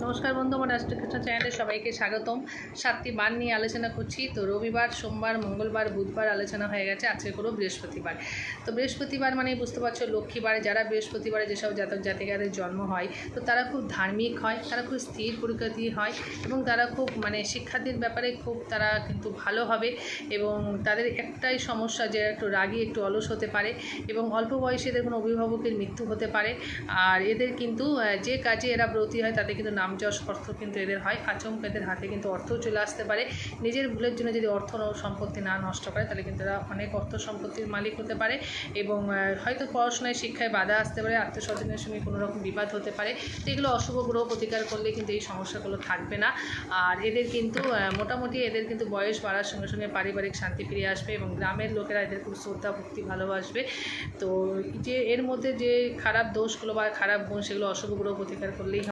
নমস্কার বন্ধু, আমার রাষ্ট্রকৃষ্ণ চ্যানেলে সবাইকে স্বাগতম। 7টি বার নিয়ে আলোচনা করছি। তো রবিবার, সোমবার, মঙ্গলবার, বুধবার আলোচনা হয়ে গেছে, আজকে করব বৃহস্পতিবার। তো বৃহস্পতিবার মানে বুঝতে পারছো লক্ষ্মীবারে, যারা বৃহস্পতিবারে যেসব জাতক জাতিকাদের জন্ম হয় তো তারা খুব ধার্মিক হয়, তারা খুব স্থির প্রকৃতি হয় এবং তারা খুব শিক্ষার্থীর ব্যাপারে খুব তারা কিন্তু ভালো হবে। এবং তাদের একটাই সমস্যা যে একটু রাগী, একটু অলস হতে পারে এবং অল্প বয়সে এদের কোনো অভিভাবকের মৃত্যু হতে পারে। আর এদের কিন্তু যে কাজে এরা ব্রতী হয় তাতে কিন্তু নাম যশ অর্থ কিন্তু এদের হয়। আচমকা এদের হাতে কিন্তু অর্থও চলে আসতে পারে। নিজের ভুলের জন্য যদি অর্থ সম্পত্তি না নষ্ট করে তাহলে কিন্তু এরা অনেক অর্থ সম্পত্তির মালিক হতে পারে এবং হয়তো পড়াশোনায় শিক্ষায় বাধা আসতে পারে, আত্মীয়স্বজনের সঙ্গে কোনো রকম বিবাদ হতে পারে। তো এগুলো অশুভ গ্রহ প্রতিকার করলে কিন্তু এই সমস্যাগুলো থাকবে না। আর এদের কিন্তু মোটামুটি এদের কিন্তু বয়স বাড়ার সঙ্গে সঙ্গে পারিবারিক শান্তি ফিরে আসবে এবং গ্রামের লোকেরা এদের খুব শ্রদ্ধা ভক্তি ভালোবাসবে। তো যে এর মধ্যে যে খারাপ দোষগুলো বা খারাপ গুণ সেগুলো অশুভ গ্রহ প্রতিকার করলেই